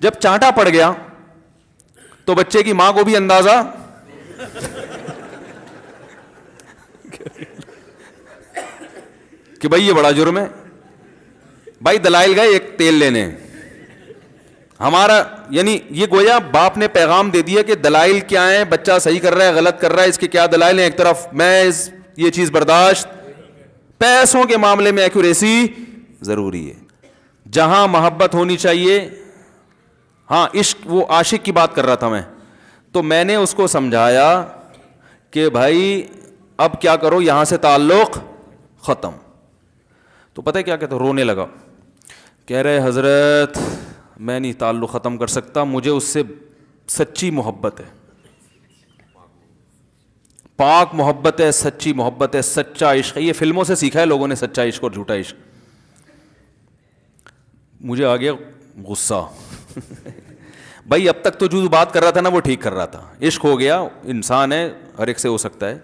جب چانٹا پڑ گیا تو بچے کی ماں کو بھی اندازہ کہ بھائی یہ بڑا جرم ہے. بھائی دلائل گئے ایک تیل لینے, ہمارا یعنی یہ گویا باپ نے پیغام دے دیا کہ دلائل کیا ہیں, بچہ صحیح کر رہا ہے غلط کر رہا ہے, اس کے کیا دلائل ہیں. ایک طرف محض یہ چیز برداشت, پیسوں کے معاملے میں ایکوریسی ضروری ہے. جہاں محبت ہونی چاہیے, ہاں عشق, وہ عاشق کی بات کر رہا تھا میں, تو میں نے اس کو سمجھایا کہ بھائی اب کیا کرو, یہاں سے تعلق ختم. تو پتہ ہے کیا کہتا, رونے لگا, کہہ رہے حضرت میں نہیں تعلق ختم کر سکتا, مجھے اس سے سچی محبت ہے, پاک محبت ہے, سچی محبت ہے, سچا عشق ہے. یہ فلموں سے سیکھا ہے لوگوں نے, سچا عشق اور جھوٹا عشق. مجھے آ گیا غصہ. بھائی اب تک تو جو بات کر رہا تھا نا وہ ٹھیک کر رہا تھا, عشق ہو گیا, انسان ہے, ہر ایک سے ہو سکتا ہے.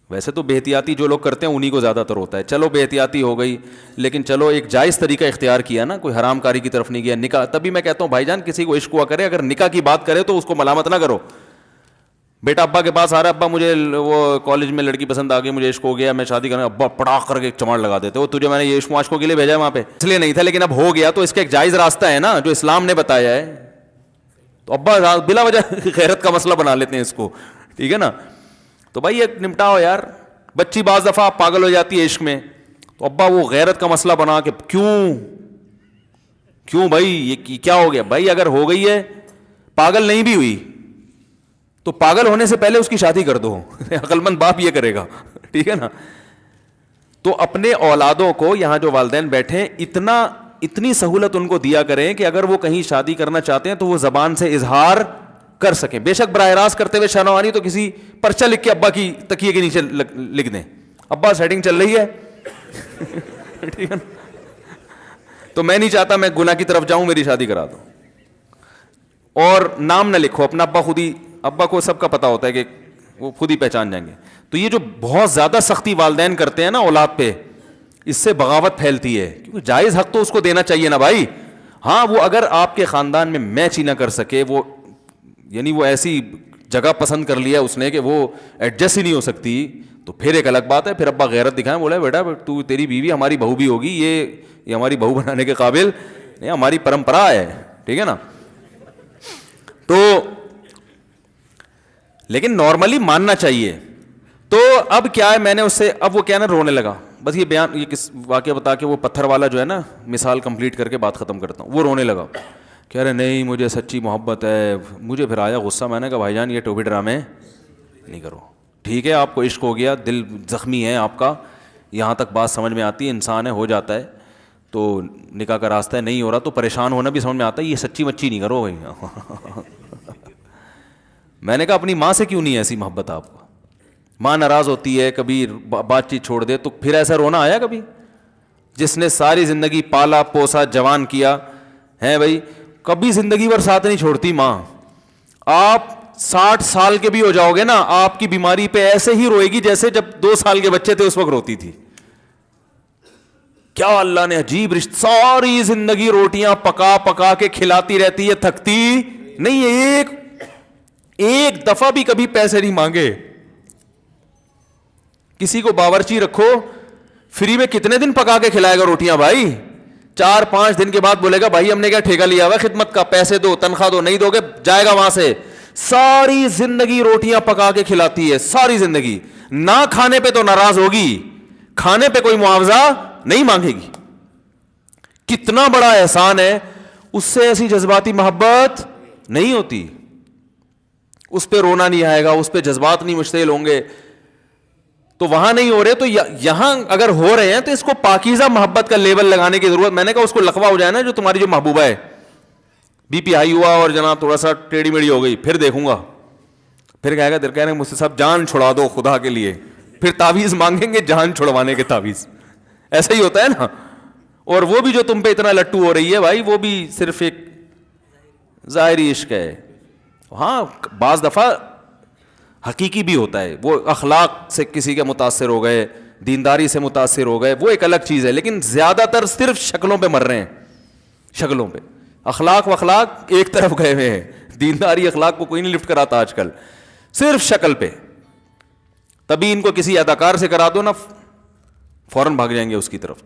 ویسے تو بے احتیاطی جو لوگ کرتے ہیں انہی کو زیادہ تر ہوتا ہے. چلو بے احتیاطی ہو گئی, لیکن چلو ایک جائز طریقہ اختیار کیا نا, کوئی حرام کاری کی طرف نہیں گیا. نکاح, تبھی میں کہتا ہوں بھائی جان کسی کو عشق ہوا کرے, اگر نکاح کی بات کرے تو اس کو ملامت نہ کرو. بیٹا ابا کے پاس آ رہا ہے, ابا مجھے وہ کالج میں لڑکی پسند آ گئی, مجھے عشق ہو گیا, میں شادی کرنا, ابا پڑاخ کر کے ایک چماڑ لگا دیتے, وہ تجھے میں نے یہ عشق معاشقوں کے لیے بھیجا ہے وہاں پہ, اس لیے نہیں تھا, لیکن اب ہو گیا تو اس کا ایک جائز راستہ ہے نا جو اسلام نے بتایا ہے. تو ابا بلا وجہ غیرت کا مسئلہ بنا لیتے ہیں اس کو, ٹھیک ہے نا. تو بھائی ایک نمٹاؤ یار. بچی بعض دفعہ پاگل ہو جاتی ہے عشق میں, تو ابا وہ غیرت کا مسئلہ بنا کے کیوں بھائی یہ کیا ہو گیا. بھائی اگر ہو گئی ہے, پاگل نہیں بھی ہوئی تو پاگل ہونے سے پہلے اس کی شادی کر دو. عقل مند باپ یہ کرے گا, ٹھیک ہے نا. تو اپنے اولادوں کو, یہاں جو والدین بیٹھے, اتنی سہولت ان کو دیا کریں کہ اگر وہ کہیں شادی کرنا چاہتے ہیں تو وہ زبان سے اظہار کر سکیں. بے شک براہ راست کرتے ہوئے شرم آنی تو کسی پرچہ لکھ کے ابا کی تکیے کے نیچے لکھ دیں, ابا سیٹنگ چل رہی ہے. ٹھیک ہے نا. تو میں نہیں چاہتا میں گناہ کی طرف جاؤں, میری شادی کرا دو. اور نام نہ لکھو اپنا, ابا خود ہی, ابا کو سب کا پتا ہوتا ہے کہ وہ خود ہی پہچان جائیں گے. تو یہ جو بہت زیادہ سختی والدین کرتے ہیں نا اولاد پہ, اس سے بغاوت پھیلتی ہے, کیونکہ جائز حق تو اس کو دینا چاہیے نا بھائی. ہاں وہ اگر آپ کے خاندان میں میچ ہی نہ کر سکے, وہ یعنی وہ ایسی جگہ پسند کر لیا اس نے کہ وہ ایڈجسٹ ہی نہیں ہو سکتی, تو پھر ایک الگ بات ہے. پھر ابا غیرت دکھائیں, بولا بیٹا تو تیری بیوی ہماری بہو بھی ہوگی, یہ ہماری بہو بنانے کے قابل نہیں, ہماری پرمپرا ہے, ٹھیک ہے نا. تو لیکن نارملی ماننا چاہیے. تو اب کیا ہے, میں نے اس سے, اب وہ کیا نا رونے لگا. بس یہ بیان, یہ کس واقعہ بتا کے وہ پتھر والا جو ہے نا مثال کمپلیٹ کر کے بات ختم کرتا ہوں. وہ رونے لگا, کہہ رہے نہیں مجھے سچی محبت ہے. مجھے پھر آیا غصہ, میں نے کہا بھائی جان یہ ٹوپی ڈرامے نہیں کرو. ٹھیک ہے آپ کو عشق ہو گیا, دل زخمی ہے آپ کا, یہاں تک بات سمجھ میں آتی ہے, انسان ہے, ہو جاتا ہے, تو نکاح کا راستہ ہے, نہیں ہو رہا تو پریشان ہونا بھی سمجھ میں آتا ہے, یہ سچی مچی نہیں کرو بھائی. میں نے کہا اپنی ماں سے کیوں نہیں ایسی محبت آپ کو, ماں ناراض ہوتی ہے, کبھی بات چیت چھوڑ دے, تو پھر ایسا رونا آیا کبھی؟ جس نے ساری زندگی پالا پوسا جوان کیا ہے بھائی, کبھی زندگی بھر ساتھ نہیں چھوڑتی ماں. آپ 60 سال کے بھی ہو جاؤ گے نا, آپ کی بیماری پہ ایسے ہی روئے گی جیسے جب 2 سال کے بچے تھے اس وقت روتی تھی. کیا اللہ نے عجیب رشتہ, ساری زندگی روٹیاں پکا پکا کے کھلاتی رہتی ہے, تھکتی نہیں ہے, ایک دفعہ بھی کبھی پیسے نہیں مانگے. کسی کو باورچی رکھو, فری میں کتنے دن پکا کے کھلائے گا روٹیاں بھائی؟ 4-5 دن کے بعد بولے گا بھائی ہم نے کیا ٹھیکہ لیا ہوا خدمت کا, پیسے دو, تنخواہ دو, نہیں دو گے جائے گا وہاں سے. ساری زندگی روٹیاں پکا کے کھلاتی ہے, ساری زندگی. نہ کھانے پہ تو ناراض ہوگی, کھانے پہ کوئی معاوضہ نہیں مانگے گی. کتنا بڑا احسان ہے, اس سے ایسی جذباتی محبت نہیں ہوتی. اس پہ رونا نہیں آئے گا, اس پہ جذبات نہیں مشتعل ہوں گے. تو وہاں نہیں ہو رہے, تو یہاں اگر ہو رہے ہیں تو اس کو پاکیزہ محبت کا لیبل لگانے کی ضرورت. میں نے کہا اس کو لقوہ ہو جائے نا جو تمہاری جو محبوبہ ہے, بی پی ہائی ہوا اور جناب تھوڑا سا ٹیڑھی میڑھی ہو گئی, پھر دیکھوں گا, پھر کہے گا دل کہہ رہے مجھ سے صاحب جان چھڑا دو خدا کے لیے, پھر تعویذ مانگیں گے جان چھڑوانے کے تعویذ. ایسا ہی ہوتا ہے نا. اور وہ بھی جو تم پہ اتنا لٹو ہو رہی ہے بھائی, وہ بھی صرف ایک ظاہری عشق ہے. ہاں بعض دفعہ حقیقی بھی ہوتا ہے, وہ اخلاق سے کسی کے متاثر ہو گئے, دینداری سے متاثر ہو گئے, وہ ایک الگ چیز ہے. لیکن زیادہ تر صرف شکلوں پہ مر رہے ہیں, شکلوں پہ. اخلاق و اخلاق ایک طرف گئے ہوئے ہیں, دینداری اخلاق کو کوئی نہیں لفٹ کراتا آج کل, صرف شکل پہ. تبھی ان کو کسی اداکار سے کرا دو نا, فوراً بھاگ جائیں گے اس کی طرف.